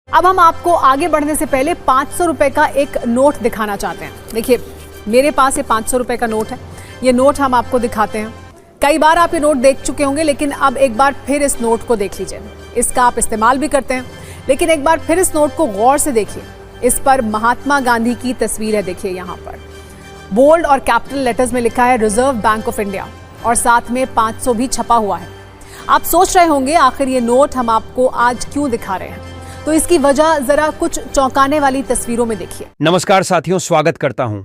अब हम आपको आगे बढ़ने से पहले 500 रुपए का एक नोट दिखाना चाहते हैं। देखिए मेरे पास ये 500 रुपए का नोट है। ये नोट हम आपको दिखाते हैं। कई बार आप ये नोट देख चुके होंगे, लेकिन अब एक बार फिर इस नोट को देख लीजिए। इसका आप इस्तेमाल भी करते हैं, लेकिन एक बार फिर इस नोट को गौर से देखिए। इस पर महात्मा गांधी की तस्वीर है। देखिए यहाँ पर बोल्ड और कैपिटल लेटर्स में लिखा है रिजर्व बैंक ऑफ इंडिया, और साथ में 500 भी छपा हुआ है। आप सोच रहे होंगे आखिर ये नोट हम आपको आज क्यों दिखा रहे हैं, तो इसकी वजह जरा कुछ चौंकाने वाली तस्वीरों में देखिए। नमस्कार साथियों, स्वागत करता हूं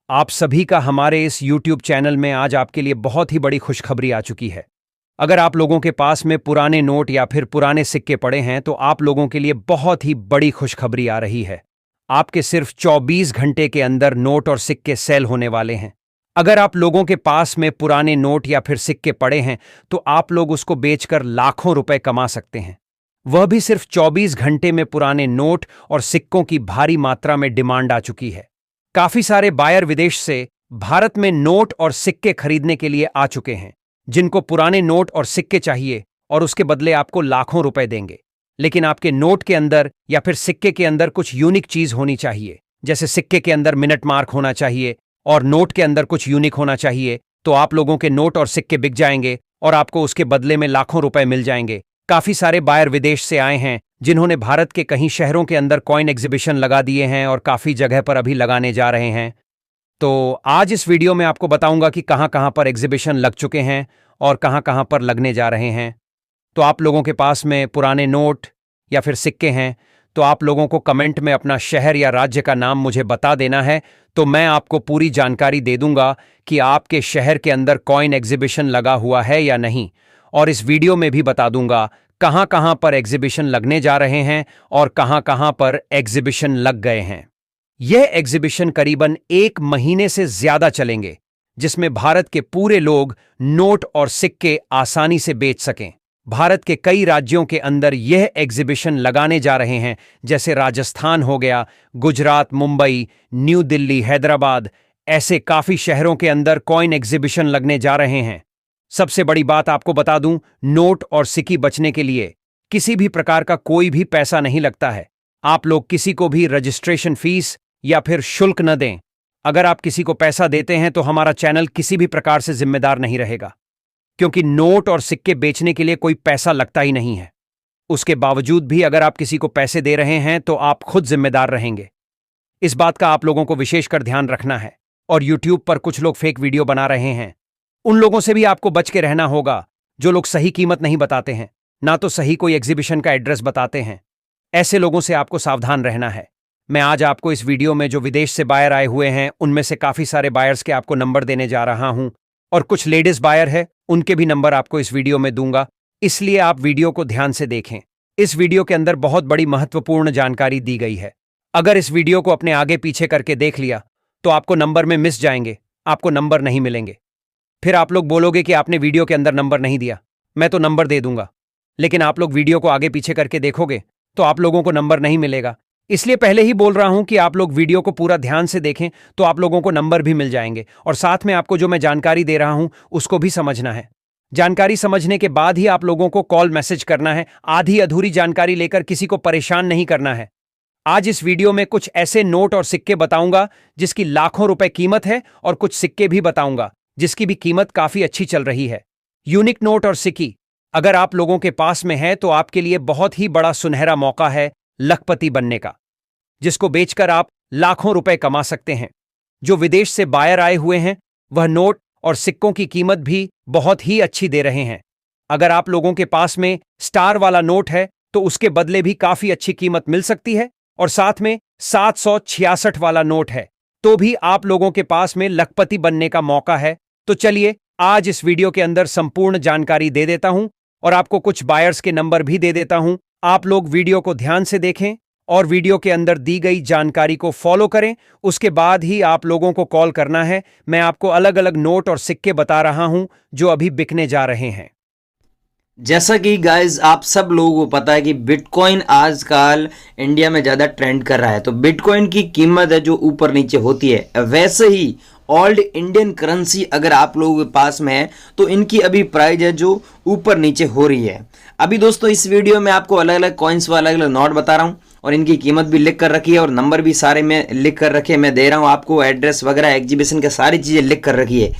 आप सभी का हमारे इस YouTube चैनल में। आज आपके लिए बहुत ही बड़ी खुशखबरी आ चुकी है। अगर आप लोगों के पास में पुराने नोट या फिर पुराने सिक्के पड़े हैं तो आप लोगों के लिए बहुत ही बड़ी खुशखबरी आ रही है। आपके सिर्फ 24 घंटे के अंदर नोट और सिक्के सेल होने वाले हैं। अगर आप लोगों के पास में पुराने नोट या फिर सिक्के पड़े हैं तो आप लोग उसको बेचकर लाखों रुपए कमा सकते हैं। वह भी सिर्फ 24 घंटे में। पुराने नोट और सिक्कों की भारी मात्रा में डिमांड आ चुकी है। काफी सारे बायर विदेश से भारत में नोट और सिक्के खरीदने के लिए आ चुके हैं, जिनको पुराने नोट और सिक्के चाहिए और उसके बदले आपको लाखों रुपए देंगे। लेकिन आपके नोट के अंदर या फिर सिक्के के अंदर कुछ यूनिक चीज होनी चाहिए। जैसे सिक्के के अंदर मिनट मार्क होना चाहिए और नोट के अंदर कुछ यूनिक होना चाहिए, तो आप लोगों के नोट और सिक्के बिक जाएंगे और आपको उसके बदले में लाखों रुपए मिल जाएंगे। काफी सारे बायर विदेश से आए हैं, जिन्होंने भारत के कई शहरों के अंदर कॉइन एग्जीबिशन लगा दिए हैं और काफी जगह पर अभी लगाने जा रहे हैं। तो आज इस वीडियो में आपको बताऊंगा कि कहां कहां पर एग्जीबिशन लग चुके हैं और कहां कहां पर लगने जा रहे हैं। तो आप लोगों के पास में पुराने नोट या फिर सिक्के हैं तो आप लोगों को कमेंट में अपना शहर या राज्य का नाम मुझे बता देना है, तो मैं आपको पूरी जानकारी दे दूंगा कि आपके शहर के अंदर कॉइन एग्जीबिशन लगा हुआ है या नहीं। और इस वीडियो में भी बता दूंगा कहां कहां पर एग्जीबिशन लगने जा रहे हैं और कहां कहां पर एग्जीबिशन लग गए हैं। यह एग्जीबिशन करीबन 1 महीने से ज्यादा चलेंगे, जिसमें भारत के पूरे लोग नोट और सिक्के आसानी से बेच सकें। भारत के कई राज्यों के अंदर यह एग्जीबिशन लगाने जा रहे हैं, जैसे राजस्थान हो गया, गुजरात, मुंबई, न्यू दिल्ली, हैदराबाद। ऐसे काफी शहरों के अंदर कॉइन एग्जीबिशन लगने जा रहे हैं। सबसे बड़ी बात आपको बता दूं, नोट और सिक्के बचने के लिए किसी भी प्रकार का कोई भी पैसा नहीं लगता है। आप लोग किसी को भी रजिस्ट्रेशन फीस या फिर शुल्क न दें। अगर आप किसी को पैसा देते हैं तो हमारा चैनल किसी भी प्रकार से जिम्मेदार नहीं रहेगा, क्योंकि नोट और सिक्के बेचने के लिए कोई पैसा लगता ही नहीं है। उसके बावजूद भी अगर आप किसी को पैसे दे रहे हैं तो आप खुद जिम्मेदार रहेंगे। इस बात का आप लोगों को विशेषकर ध्यान रखना है। और YouTube पर कुछ लोग फेक वीडियो बना रहे हैं, उन लोगों से भी आपको बच के रहना होगा, जो लोग सही कीमत नहीं बताते हैं, ना तो सही कोई एग्जीबिशन का एड्रेस बताते हैं। ऐसे लोगों से आपको सावधान रहना है। मैं आज आपको इस वीडियो में जो विदेश से बायर आए हुए हैं, उनमें से काफी सारे बायर्स के आपको नंबर देने जा रहा हूं, और कुछ लेडीज बायर है, उनके भी नंबर आपको इस वीडियो में दूंगा। इसलिए आप वीडियो को ध्यान से देखें। इस वीडियो के अंदर बहुत बड़ी महत्वपूर्ण जानकारी दी गई है। अगर इस वीडियो को अपने आगे पीछे करके देख लिया तो आपको नंबर में मिस जाएंगे, आपको नंबर नहीं मिलेंगे। फिर आप लोग बोलोगे कि आपने वीडियो के अंदर नंबर नहीं दिया। मैं तो नंबर दे दूंगा, लेकिन आप लोग वीडियो को आगे पीछे करके देखोगे तो आप लोगों को नंबर नहीं मिलेगा। इसलिए पहले ही बोल रहा हूं कि आप लोग वीडियो को पूरा ध्यान से देखें, तो आप लोगों को नंबर भी मिल जाएंगे। और साथ में आपको जो मैं जानकारी दे रहा हूं उसको भी समझना है। जानकारी समझने के बाद ही आप लोगों को कॉल मैसेज करना है। आधी अधूरी जानकारी लेकर किसी को परेशान नहीं करना है। आज इस वीडियो में कुछ ऐसे नोट और सिक्के बताऊंगा जिसकी लाखों रुपए कीमत है, और कुछ सिक्के भी बताऊंगा जिसकी भी कीमत काफी अच्छी चल रही है। यूनिक नोट और सिक्के अगर आप लोगों के पास में है तो आपके लिए बहुत ही बड़ा सुनहरा मौका है लखपति बनने का, जिसको बेचकर आप लाखों रुपए कमा सकते हैं। जो विदेश से बायर आए हुए हैं वह नोट और सिक्कों की कीमत भी बहुत ही अच्छी दे रहे हैं। अगर आप लोगों के पास में स्टार वाला नोट है तो उसके बदले भी काफी अच्छी कीमत मिल सकती है, और साथ में 766 वाला नोट है तो भी आप लोगों के पास में लखपति बनने का मौका है। तो चलिए आज इस वीडियो के अंदर संपूर्ण जानकारी दे देता हूं और आपको कुछ बायर्स के नंबर भी दे देता हूं। आप लोग वीडियो को ध्यान से देखें और वीडियो के अंदर दी गई जानकारी को फॉलो करें। उसके बाद ही आप लोगों को कॉल करना है। मैं आपको अलग अलग नोट और सिक्के बता रहा हूं जो अभी बिकने जा रहे हैं। जैसा कि गाइज आप सब लोगों को पता है कि बिटकॉइन आजकल इंडिया में ज़्यादा ट्रेंड कर रहा है। तो बिटकॉइन की कीमत है जो ऊपर नीचे होती है, वैसे ही ओल्ड इंडियन करेंसी अगर आप लोगों के पास में है तो इनकी अभी प्राइस है जो ऊपर नीचे हो रही है। अभी दोस्तों इस वीडियो में आपको अलग अलग कॉइन्स व अलग अलग नोट बता रहा हूँ। और इनकी कीमत भी लिख कर रखी है और नंबर भी सारे में लिख कर रखे, मैं दे रहा हूँ आपको, एड्रेस वगैरह एग्जीबिशन के सारी चीज़ें लिख कर रखी है।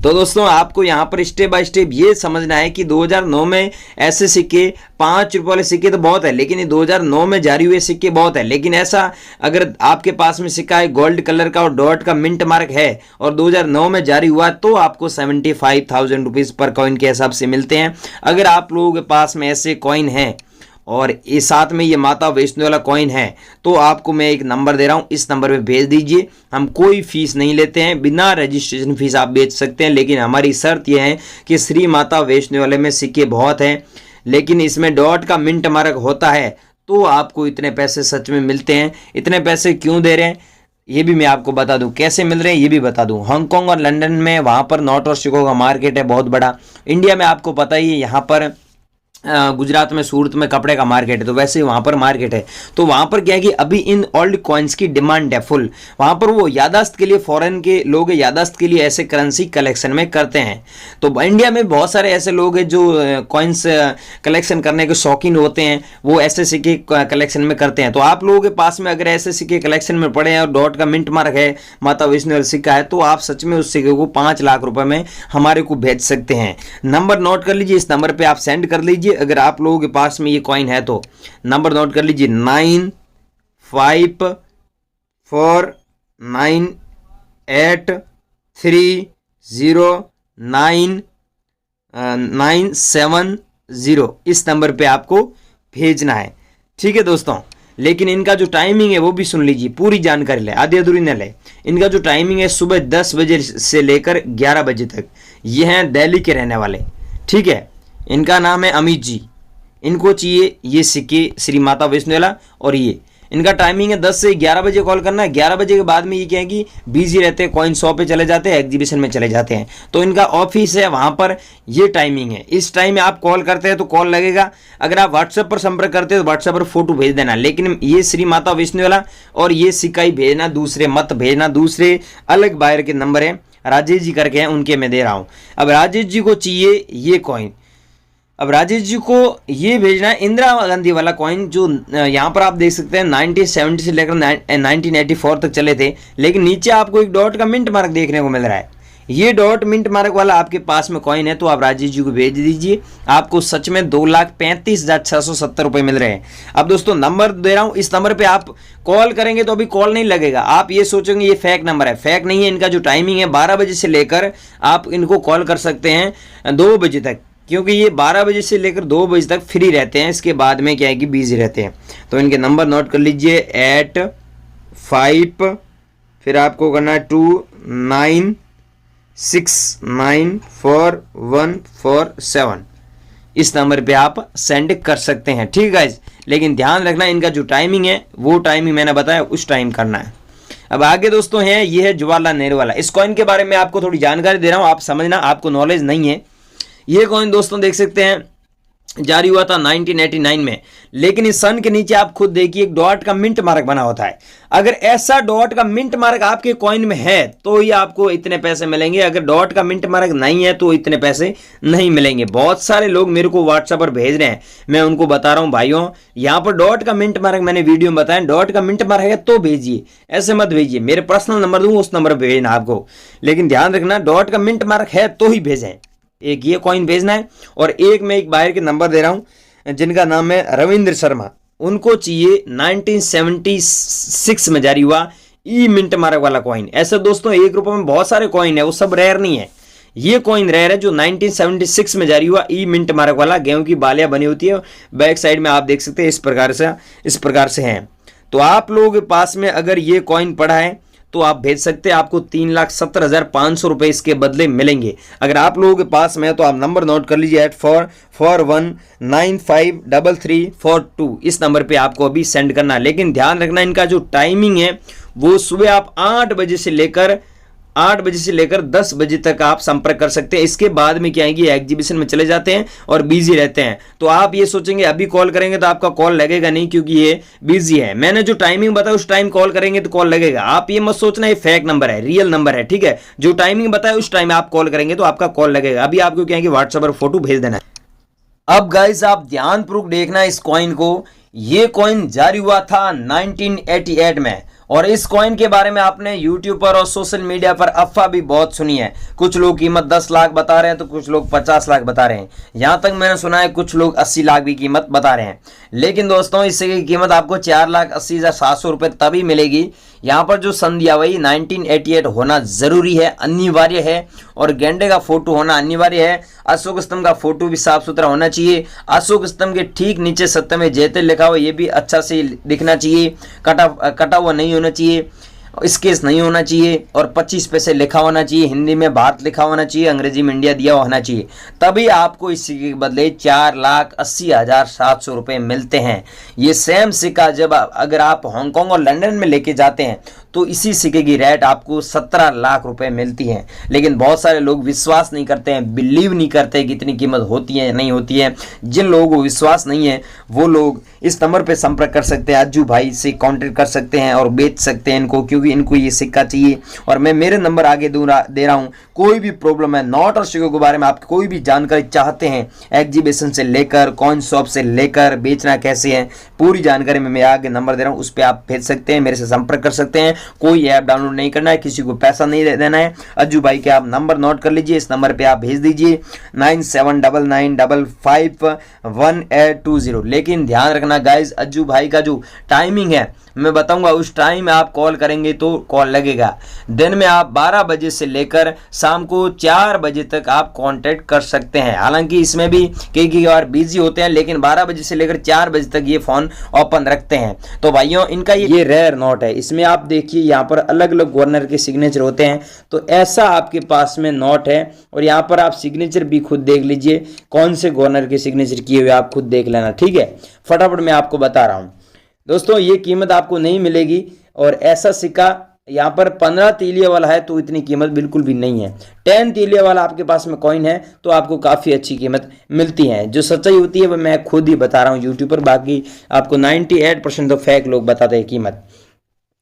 तो दोस्तों आपको यहाँ पर स्टेप बाय स्टेप ये समझना है कि 2009 में ऐसे सिक्के, 5 रुपये वाले सिक्के तो बहुत है, लेकिन ये 2009 में जारी हुए सिक्के बहुत है। लेकिन ऐसा अगर आपके पास में सिक्का है गोल्ड कलर का और डॉट का मिंट मार्क है और 2009 में जारी हुआ, तो आपको 75,000 रुपीज़ पर कॉइन के हिसाब से मिलते हैं। अगर आप लोगों के पास में ऐसे कॉइन हैं और इस साथ में ये माता वैष्णो वाला कॉइन है, तो आपको मैं एक नंबर दे रहा हूँ, इस नंबर पे भेज दीजिए। हम कोई फीस नहीं लेते हैं, बिना रजिस्ट्रेशन फीस आप बेच सकते हैं, लेकिन हमारी शर्त यह है कि श्री माता वैष्णो वाले में सिक्के बहुत हैं, लेकिन इसमें डॉट का मिंट मार्क होता है, तो आपको इतने पैसे सच में मिलते हैं। इतने पैसे क्यों दे रहे हैं ये भी मैं आपको बता दूं, कैसे मिल रहे हैं ये भी बता दूं। हांगकांग और लंदन में वहाँ पर नोट और सिक्कों का मार्केट है बहुत बड़ा। इंडिया में आपको पता ही है, यहाँ पर गुजरात में सूरत में कपड़े का मार्केट है, तो वैसे ही वहाँ पर मार्केट है। तो वहाँ पर क्या है कि अभी इन ओल्ड कॉइन्स की डिमांड है फुल। वहाँ पर वो यादाश्त के लिए, फॉरेन के लोग यादाश्त के लिए ऐसे करेंसी कलेक्शन में करते हैं। तो इंडिया में बहुत सारे ऐसे लोग हैं जो कॉइन्स कलेक्शन करने के शौकीन होते हैं, वो ऐसे सिक्के कलेक्शन में करते हैं। तो आप लोगों के पास में अगर ऐसे सिक्के कलेक्शन में पड़े हैं और डॉट का मिंट मार्क है, माता वैष्णो सिक्का है, तो आप सच में उस सिक्के को 5 लाख रुपए में हमारे को भेज सकते हैं। नंबर नोट कर लीजिए, इस नंबर पर आप सेंड कर लीजिए। अगर आप लोगों के पास में ये कॉइन है तो नंबर नोट कर लीजिए, 9549830970, इस नंबर पे आपको भेजना है। ठीक है दोस्तों, लेकिन इनका जो टाइमिंग है वो भी सुन लीजिए, पूरी जानकारी ले, आधी अधूरी न ले। इनका जो टाइमिंग है सुबह 10 बजे से लेकर 11 बजे तक। ये हैं दिल्ली के रहने वाले, ठीक है। इनका नाम है अमित जी। इनको चाहिए ये सिक्के श्री माता वैष्णो वाला, और ये इनका टाइमिंग है 10 से 11 बजे कॉल करना है। 11 बजे के बाद में ये क्या है कि बिजी रहते हैं, कॉइन शॉप पे चले जाते हैं, एग्जीबिशन में चले जाते हैं। तो इनका ऑफिस है वहाँ पर, ये टाइमिंग है। इस टाइम में आप कॉल करते हैं तो कॉल लगेगा। अगर आप व्हाट्सएप पर संपर्क करते हैं तो व्हाट्सएप पर फोटो भेज देना, लेकिन ये श्री माता वैष्णो वाला और ये सिक्का ही भेजना, दूसरे मत भेजना। दूसरे अलग बायर के नंबर है, राजेश जी करके हैं, उनके मैं दे रहा हूँ। अब राजेश जी को चाहिए ये कॉइन। अब राजेश जी को ये भेजना है इंदिरा गांधी वाला कॉइन, जो यहाँ पर आप देख सकते हैं 1970 से लेकर 1984 तक चले थे। लेकिन नीचे आपको एक डॉट का मिंट मार्क देखने को मिल रहा है। ये डॉट मिंट मार्क वाला आपके पास में कॉइन है तो आप राजेश जी को भेज दीजिए। आपको सच में 2,35,670 रुपये मिल रहे हैं। अब दोस्तों नंबर दे रहा हूँ, इस नंबर पे आप कॉल करेंगे तो अभी कॉल नहीं लगेगा। आप ये सोचेंगे ये फेक नंबर है, फेक नहीं है। इनका जो टाइमिंग है 12 बजे से लेकर आप इनको कॉल कर सकते हैं 2 बजे तक, क्योंकि ये 12 बजे से लेकर 2 बजे तक फ्री रहते हैं। इसके बाद में क्या है कि बिजी रहते हैं। तो इनके नंबर नोट कर लीजिए, 85, फिर आपको करना है 29694147। इस नंबर पे आप सेंड कर सकते हैं, ठीक है गाइज। लेकिन ध्यान रखना, इनका जो टाइमिंग है वो टाइमिंग मैंने बताया उस टाइम करना है। अब आगे दोस्तों है, ये है जवाहरलाल नेहरू वाला। इस कॉइन के बारे में आपको थोड़ी जानकारी दे रहा हूँ, आप समझना, आपको नॉलेज नहीं है। ये कॉइन दोस्तों देख सकते हैं जारी हुआ था 1989 में, लेकिन इस सन के नीचे आप खुद देखिए एक डॉट का मिंट मार्क बना होता है। अगर ऐसा डॉट का मिंट मार्क आपके कॉइन में है तो ही आपको इतने पैसे मिलेंगे। अगर डॉट का मिंट मार्क नहीं है तो इतने पैसे नहीं मिलेंगे। बहुत सारे लोग मेरे को व्हाट्सएप पर भेज रहे हैं, मैं उनको बता रहा हूं भाइयों, यहाँ पर डॉट का मिंट मार्क मैंने वीडियो में बताया, डॉट का मिंट मार्क है तो भेजिए, ऐसे मत भेजिए। मेरे पर्सनल नंबर दूंगा, उस नंबर पर भेजना आपको, लेकिन ध्यान रखना डॉट का मिंट मार्क है तो ही भेजें। एक ये कॉइन भेजना है, और एक मैं एक बायर के नंबर दे रहा हूं जिनका नाम है रविंद्र शर्मा। उनको चाहिए 1976 में जारी हुआ ई मिंट मार्क वाला कॉइन। ऐसे दोस्तों 1 रुपये में बहुत सारे कॉइन है, वो सब रेयर नहीं है। ये कॉइन रेयर है जो 1976 में जारी हुआ ई मिंट मार्क वाला, गेहूं की बालियां बनी होती है, बैक साइड में आप देख सकते हैं इस प्रकार से हैं। तो आप लोगों के पास में अगर ये कॉइन पड़ा है तो आप भेज सकते हैं, आपको 3,70,500 रुपये इसके बदले मिलेंगे। अगर आप लोगों के पास में है तो आप नंबर नोट कर लीजिए, 8441953342। इस नंबर पे आपको अभी सेंड करना है। लेकिन ध्यान रखना, इनका जो टाइमिंग है वो सुबह आप 8 बजे से लेकर 10 बजे तक आप संपर्क कर सकते हैं। इसके बाद में क्या है कि एग्जीबिशन में चले जाते हैं और बिजी रहते हैं। तो आप ये सोचेंगे अभी कॉल करेंगे तो आपका कॉल लगेगा नहीं, क्योंकि ये बिजी है। मैंने जो टाइमिंग बताया उस टाइम कॉल करेंगे तो कॉल लगेगा। आप ये मत सोचना ये फेक नंबर है, रियल नंबर है, ठीक है। जो टाइमिंग बताया उस टाइम आप कॉल करेंगे तो आपका कॉल लगेगा। अभी आपको क्या है कि व्हाट्सएप पर फोटो भेज देना है। अब गाइस आप ध्यानपूर्वक देखना इस कॉइन को। ये कॉइन जारी हुआ था 1988 में और इस कॉइन के बारे में आपने यूट्यूब पर और सोशल मीडिया पर अफवाह भी बहुत सुनी है। कुछ लोग कीमत 10 लाख बता रहे हैं तो कुछ लोग 50 लाख बता रहे हैं। यहां तक मैंने सुना है कुछ लोग 80 लाख भी कीमत बता रहे हैं। लेकिन दोस्तों इस सिक्के की कीमत आपको 4,80,700 रुपए तभी मिलेगी। यहाँ पर जो सन दिया वही 1988 होना जरूरी है, अनिवार्य है, और गेंडे का फोटो होना अनिवार्य है। अशोक स्तंभ का फोटो भी साफ सुथरा होना चाहिए। अशोक स्तंभ के ठीक नीचे सत्यमेव जयते लिखा हुआ ये भी अच्छा से दिखना चाहिए, कटा हुआ नहीं होना चाहिए, स्केच नहीं होना चाहिए, और 25 पैसे लिखा होना चाहिए। हिंदी में भारत लिखा होना चाहिए, अंग्रेजी में इंडिया दिया होना चाहिए। तभी आपको इस सिक्के के बदले 4,80,700 रुपये मिलते हैं। ये सेम सिक्का जब अगर आप हांगकांग और लंदन में लेके जाते हैं तो इसी सिक्के की रेट आपको 17 लाख रुपए मिलती है। लेकिन बहुत सारे लोग विश्वास नहीं करते हैं, बिलीव नहीं करते कि इतनी कीमत होती है या नहीं होती है। जिन लोगों को विश्वास नहीं है वो लोग इस नंबर पे संपर्क कर सकते हैं, अज्जू भाई से कांटेक्ट कर सकते हैं और बेच सकते हैं इनको, क्योंकि इनको ये सिक्का चाहिए। और मैं मेरे नंबर आगे दे रहा हूँ। कोई भी प्रॉब्लम है, नोट और सिक्कों के बारे में आप कोई भी जानकारी चाहते हैं, एग्जीबिशन से लेकर कॉइन शॉप से लेकर बेचना कैसे है, पूरी जानकारी में मैं आगे नंबर दे रहा हूँ, उस पर आप भेज सकते हैं, मेरे से संपर्क कर सकते हैं। कोई ऐप डाउनलोड नहीं करना है, किसी को पैसा नहीं देना है। अज्जू भाई के आप नंबर नोट कर लीजिए, इस नंबर पे आप भेज दीजिए 9799551820। लेकिन ध्यान रखना गाइज, अज्जू भाई का जो टाइमिंग है मैं बताऊंगा, उस टाइम में आप कॉल करेंगे तो कॉल लगेगा। दिन में आप 12 बजे से लेकर शाम को 4 बजे तक आप कांटेक्ट कर सकते हैं। हालांकि इसमें भी कई बार बिजी होते हैं, लेकिन 12 बजे से लेकर 4 बजे तक ये फोन ओपन रखते हैं। तो भाइयों इनका ये रेयर नोट है। इसमें आप देखिए यहाँ पर अलग अलग गवर्नर के सिग्नेचर होते हैं। तो ऐसा आपके पास में नोट है, और यहाँ पर आप सिग्नेचर भी खुद देख लीजिए, कौन से गवर्नर के सिग्नेचर किए हुए आप खुद देख लेना, ठीक है। फटाफट मैं आपको बता रहा हूँ दोस्तों, ये कीमत आपको नहीं मिलेगी। और ऐसा सिक्का यहाँ पर 15 तीलिया वाला है तो इतनी कीमत बिल्कुल भी नहीं है। 10 तीलिया वाला आपके पास में कॉइन है तो आपको काफ़ी अच्छी कीमत मिलती है। जो सच्चाई होती है वो मैं खुद ही बता रहा हूँ यूट्यूब पर, बाकी आपको 98% तो फेक लोग बताते हैं कीमत।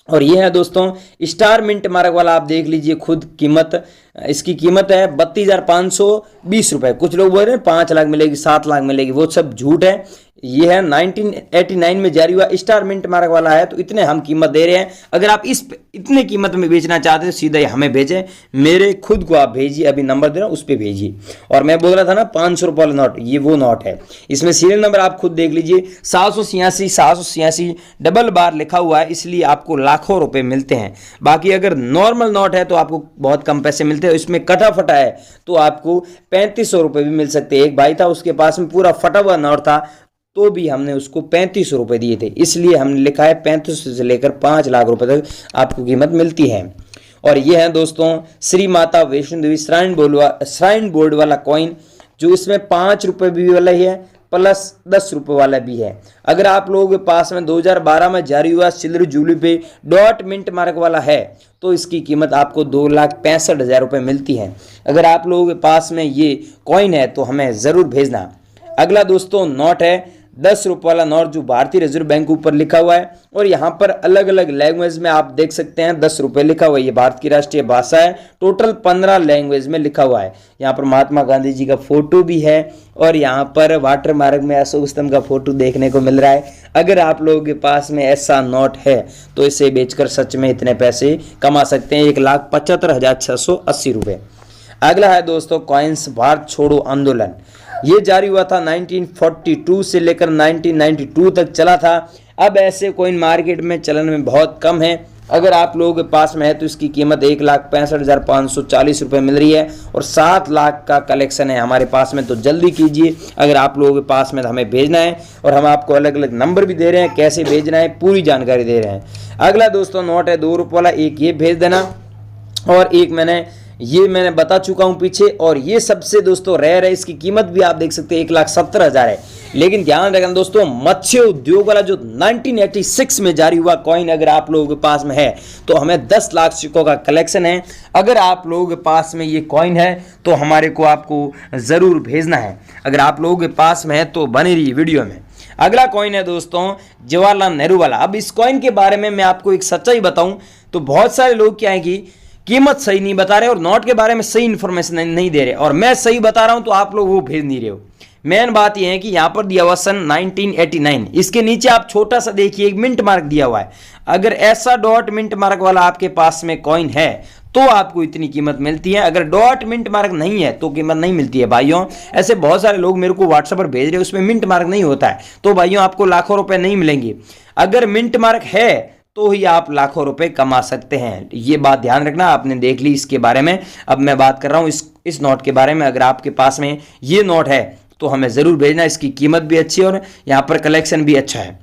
और ये है दोस्तों स्टार मिंट मार्क वाला, आप देख लीजिए खुद कीमत। इसकी कीमत है 32,520 रुपये। कुछ लोग बोल रहे हैं 5 लाख मिलेगी, 7 लाख मिलेगी, वो सब झूठ है। ये है 1989 में जारी हुआ स्टार मिंट मार्क वाला है, तो इतने हम कीमत दे रहे हैं। अगर आप इतने कीमत में बेचना चाहते हैं सीधा हमें भेजें, मेरे खुद को आप भेजिए, अभी नंबर दे रहा हूँ उस पर भेजिए। और मैं बोल रहा था ना 500 रुपये वाला नोट, ये वो नोट है। इसमें सीरियल नंबर आप खुद देख लीजिए, 786 डबल बार लिखा हुआ है, इसलिए आपको लाखों रुपए मिलते हैं। बाकी अगर नॉर्मल नोट है तो आपको बहुत कम पैसे मिलते हैं। इसमें कटा फटा है तो आपको 3500 रुपये भी मिल सकते हैं। एक भाई था उसके पास में पूरा फटा हुआ नोट था, तो भी हमने उसको 3500 रुपये दिए थे। इसलिए हमने लिखा है 3500 से लेकर 5 लाख रुपए तक आपको कीमत मिलती है। और ये है दोस्तों श्री माता वैष्णो देवी श्राइन बोर्ड वाला कॉइन, जो इसमें 5 रुपये भी वाला ही है प्लस 10 रुपये वाला भी है। अगर आप लोगों के पास में 2012 में जारी हुआ सिल्वर जुबली पे डॉट मिंट मार्क वाला है तो इसकी कीमत आपको 2,65,000 रुपये मिलती है। अगर आप लोगों के पास में ये कॉइन है तो हमें ज़रूर भेजना। अगला दोस्तों नोट है 10 रुपये वाला नोट, जो भारतीय रिजर्व बैंक ऊपर लिखा हुआ है, और यहाँ पर अलग अलग लैंग्वेज में आप देख सकते हैं 10 रुपये लिखा हुआ है। ये भारत की राष्ट्रीय भाषा है, टोटल 15 लैंग्वेज में लिखा हुआ है। यहाँ पर महात्मा गांधी जी का फोटो भी है, और यहाँ पर वाटर मार्ग में अशोक स्तंभ का फोटो देखने को मिल रहा है। अगर आप लोगों के पास में ऐसा नोट है तो इसे बेचकर सच में इतने पैसे कमा सकते हैं, 1,75,680 रुपये। अगला है दोस्तों कॉइन्स भारत छोड़ो आंदोलन। ये जारी हुआ था 1942 से लेकर 1992 तक चला था। अब ऐसे कॉइन मार्केट में चलन में बहुत कम है। अगर आप लोगों के पास में है तो इसकी कीमत 1,65,540 रुपये मिल रही है, और 7 लाख का कलेक्शन है हमारे पास में। तो जल्दी कीजिए अगर आप लोगों के पास में, हमें भेजना है। और हम आपको अलग अलग नंबर भी दे रहे हैं, कैसे भेजना है पूरी जानकारी दे रहे हैं। अगला दोस्तों नोट है 2 रुपये वाला, एक ये भेज देना, और एक मैंने बता चुका हूं पीछे। और ये सबसे दोस्तों रेयर है, इसकी कीमत भी आप देख सकते हैं 1,70,000 है। लेकिन ध्यान रखना दोस्तों, मत्स्य उद्योग वाला जो 1986 में जारी हुआ कॉइन अगर आप लोगों के पास में है तो हमें 10 लाख सिक्कों का कलेक्शन है। अगर आप लोगों के पास में ये कॉइन है तो हमारे को आपको जरूर भेजना है। अगर आप लोगों के पास में है तो बनी रही वीडियो में। अगला कॉइन है दोस्तों जवाहरलाल नेहरू वाला। अब इस कॉइन के बारे में मैं आपको एक सच्चाई बताऊं तो बहुत सारे लोग क्या है कि कीमत सही नहीं बता रहे और नोट के बारे में सही इंफॉर्मेशन नहीं दे रहे, और मैं सही बता रहा हूं तो आप लोग वो भेज नहीं रहे हो। मेन बात यह है कि यहाँ पर दिया हुआ सन 1989, इसके नीचे आप छोटा सा देखिए एक मिंट मार्क दिया हुआ है। अगर ऐसा डॉट मिंट मार्क वाला आपके पास में कॉइन है तो आपको इतनी कीमत मिलती है, अगर डॉट मिंट मार्क नहीं है तो कीमत नहीं मिलती है भाइयों। ऐसे बहुत सारे लोग मेरे को व्हाट्सएप पर भेज रहे हैं उसमें मिंट मार्क नहीं होता है, तो भाइयों आपको लाखों रुपए नहीं मिलेंगे। अगर मिंट मार्क है तो ही आप लाखों रुपए कमा सकते हैं, ये बात ध्यान रखना। आपने देख ली इसके बारे में, अब मैं बात कर रहा हूं इस नोट के बारे में। अगर आपके पास में ये नोट है तो हमें जरूर भेजना, इसकी कीमत भी अच्छी है और यहाँ पर कलेक्शन भी अच्छा है,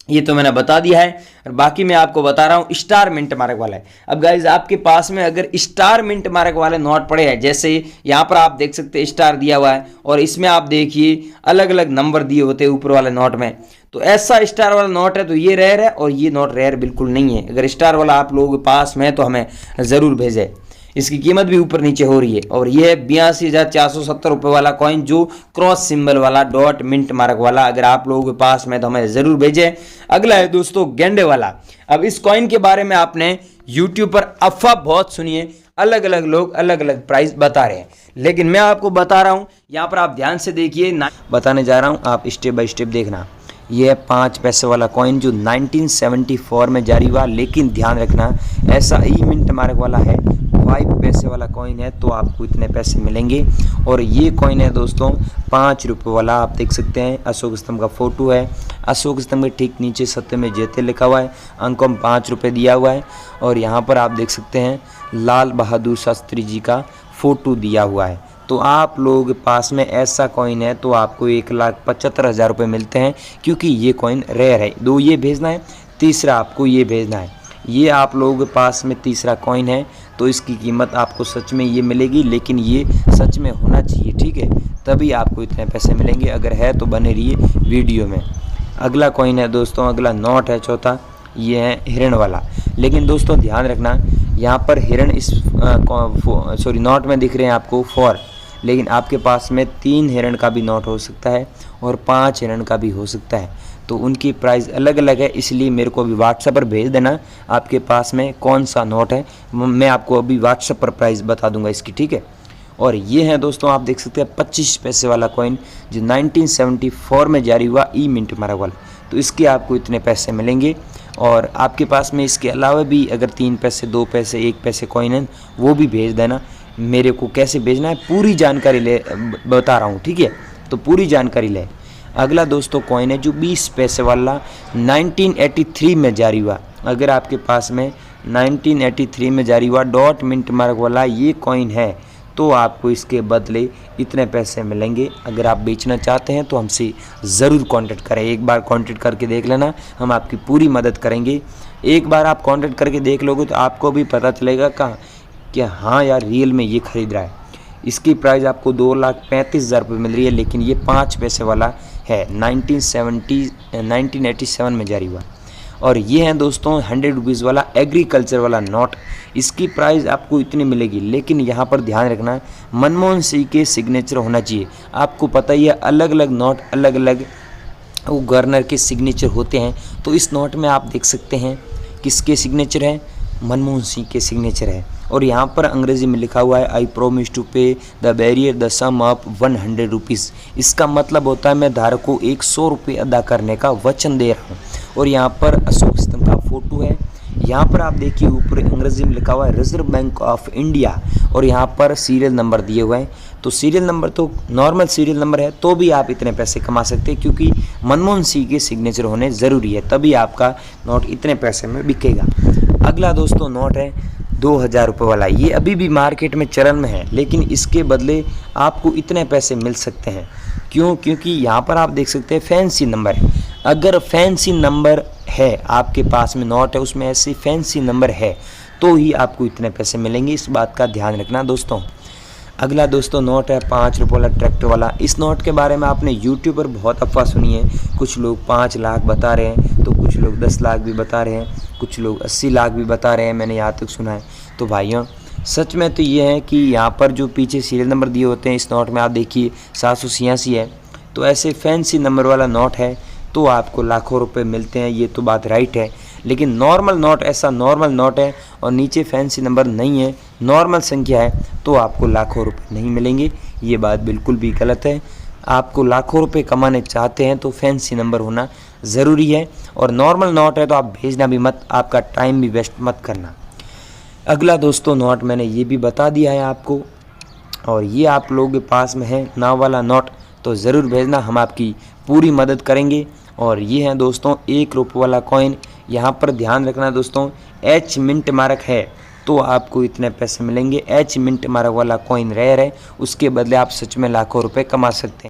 ये तो मैंने बता दिया है। और बाकी मैं आपको बता रहा हूँ स्टार मिंट मार्क वाला है। अब गाइज आपके पास में अगर स्टार मिंट मार्क वाले नोट पड़े हैं, जैसे यहाँ पर आप देख सकते हैं स्टार दिया हुआ है और इसमें आप देखिए अलग अलग नंबर दिए होते हैं ऊपर वाले नोट में, तो ऐसा स्टार वाला नोट है तो ये रेयर है और ये नोट रेयर बिल्कुल नहीं है। अगर स्टार वाला आप लोगों के पास में है तो हमें ज़रूर भेजें, इसकी कीमत भी ऊपर नीचे हो रही है। और ये है 82,470 रुपये वाला कॉइन जो क्रॉस सिंबल वाला डॉट मिंट मार्क वाला, अगर आप लोगों के पास में तो हमें ज़रूर भेजें। अगला है दोस्तों गेंडे वाला। अब इस कॉइन के बारे में आपने यूट्यूब पर अफवाह बहुत सुनी है, अलग अलग लोग अलग अलग प्राइस बता रहे हैं, लेकिन मैं आपको बता रहा हूँ यहाँ पर आप ध्यान से देखिए, बताने जा रहा हूँ, आप स्टेप बाय स्टेप देखना। ये है 5 पैसे वाला कॉइन जो 1974 में जारी हुआ, लेकिन ध्यान रखना ऐसा ई मिंट मार्क वाला है। 5 पैसे वाला कॉइन है तो आपको इतने पैसे मिलेंगे। और ये कॉइन है दोस्तों 5 रुपये वाला, आप देख सकते हैं अशोक स्तंभ का फोटो है, अशोक स्तंभ के ठीक नीचे सत्यमेव जयते लिखा हुआ है, अंकों में 5 रुपये दिया हुआ है। और यहाँ पर आप देख सकते हैं लाल बहादुर शास्त्री जी का फोटो दिया हुआ है। तो आप लोगों के पास में ऐसा कॉइन है तो आपको 1,75,000 रुपये मिलते हैं, क्योंकि ये कॉइन रेयर है। 2 ये भेजना है, तीसरा आपको ये भेजना है। ये आप लोगों के पास में तीसरा कॉइन है तो इसकी कीमत आपको सच में ये मिलेगी, लेकिन ये सच में होना चाहिए, ठीक है, तभी आपको इतने पैसे मिलेंगे। अगर है तो बने रहिए वीडियो में। अगला कॉइन है दोस्तों, अगला नोट है चौथा, ये है हिरण वाला। लेकिन दोस्तों ध्यान रखना यहाँ पर हिरण इस नोट में दिख रहे हैं आपको 4, लेकिन आपके पास में 3 हिरण का भी नोट हो सकता है और 5 हिरण का भी हो सकता है, तो उनकी प्राइस अलग अलग है। इसलिए मेरे को अभी व्हाट्सएप पर भेज देना आपके पास में कौन सा नोट है, मैं आपको अभी व्हाट्सएप पर प्राइस बता दूंगा इसकी, ठीक है। और ये है दोस्तों आप देख सकते हैं 25 पैसे वाला कॉइन जो 1974 में जारी हुआ ई मिंट मार्क वाला, तो इसके आपको इतने पैसे मिलेंगे। और आपके पास में इसके अलावा भी अगर 3 पैसे 2 पैसे 1 पैसे कॉइन है वो भी भेज देना। मेरे को कैसे भेजना है पूरी जानकारी ले बता रहा हूँ, ठीक है, तो पूरी जानकारी ले। अगला दोस्तों कॉइन है जो 20 पैसे वाला 1983 में जारी हुआ। अगर आपके पास में 1983 में जारी हुआ डॉट मिंट मार्क वाला ये कॉइन है तो आपको इसके बदले इतने पैसे मिलेंगे। अगर आप बेचना चाहते हैं तो हमसे ज़रूर कांटेक्ट करें, एक बार कांटेक्ट करके देख लेना, हम आपकी पूरी मदद करेंगे। एक बार आप कांटेक्ट करके देख लोगे तो आपको भी पता चलेगा कि हाँ यार रियल में ये ख़रीद रहा है। इसकी प्राइस आपको 2,35,000 रुपये मिल रही है, लेकिन ये 5 पैसे वाला है 1987 में जारी हुआ। और ये है दोस्तों 100 रुपीज़ वाला एग्रीकल्चर वाला नोट, इसकी प्राइस आपको इतनी मिलेगी, लेकिन यहाँ पर ध्यान रखना मनमोहन सिंह के सिग्नेचर होना चाहिए। आपको पता ही है अलग अलग नोट अलग अलग वो गवर्नर के सिग्नेचर होते हैं, तो इस नोट में आप देख सकते हैं किसके सिग्नेचर है, मनमोहन सिंह के सिग्नेचर है। और यहाँ पर अंग्रेजी में लिखा हुआ है I promise to pay the bearer the sum of 100 rupees. इसका मतलब होता है मैं धारक को 100 रुपये अदा करने का वचन दे रहा हूँ। और यहाँ पर अशोक स्तंभ का फोटो है। यहाँ पर आप देखिए ऊपर अंग्रेजी में लिखा हुआ है रिजर्व बैंक ऑफ इंडिया, और यहाँ पर सीरियल नंबर दिए हुए हैं। तो सीरियल नंबर तो नॉर्मल सीरियल नंबर है तो भी आप इतने पैसे कमा सकते हैं, क्योंकि मनमोहन सिंह के सिग्नेचर होने ज़रूरी है, तभी आपका नोट इतने पैसे में बिकेगा। अगला दोस्तों नोट है 2,000 रुपये वाला। ये अभी भी मार्केट में चलन में है, लेकिन इसके बदले आपको इतने पैसे मिल सकते हैं। क्यों? क्योंकि यहाँ पर आप देख सकते हैं फैंसी नंबर है। अगर फैंसी नंबर है आपके पास में नोट है उसमें ऐसे फैंसी नंबर है तो ही आपको इतने पैसे मिलेंगे, इस बात का ध्यान रखना दोस्तों। अगला दोस्तों नोट है 5 रुपये वाला ट्रैक्टर वाला। इस नोट के बारे में आपने यूट्यूब पर बहुत अफवाह सुनी है, कुछ लोग 5 लाख बता रहे हैं तो कुछ लोग 10 लाख भी बता रहे हैं, कुछ लोग 80 लाख भी बता रहे हैं, मैंने यहाँ तक सुना है। तो भाइयों सच में तो ये है कि यहाँ पर जो पीछे सीरियल नंबर दिए होते हैं इस नोट में आप देखिए 786 है, तो ऐसे फैंसी नंबर वाला नोट है तो आपको लाखों रुपए मिलते हैं, ये तो बात राइट है। लेकिन नॉर्मल नोट ऐसा नॉर्मल नोट है और नीचे फैंसी नंबर नहीं है, नॉर्मल संख्या है, तो आपको लाखों रुपए नहीं मिलेंगे, ये बात बिल्कुल भी गलत है। आपको लाखों रुपए कमाने चाहते हैं तो फैंसी नंबर होना ज़रूरी है, और नॉर्मल नोट है तो आप भेजना भी मत, आपका टाइम भी वेस्ट मत करना। अगला दोस्तों नोट मैंने ये भी बता दिया है आपको, और ये आप लोगों के पास में है ना वाला नोट तो ज़रूर भेजना, हम आपकी पूरी मदद करेंगे। और ये है दोस्तों 1 रुपये वाला कॉइन। यहाँ पर ध्यान रखना दोस्तों, एच मिंट मार्क है तो आपको इतने पैसे मिलेंगे। एच मिंट मार्क वाला कॉइन रेयर है, उसके बदले आप सच में लाखों रुपए कमा सकते हैं।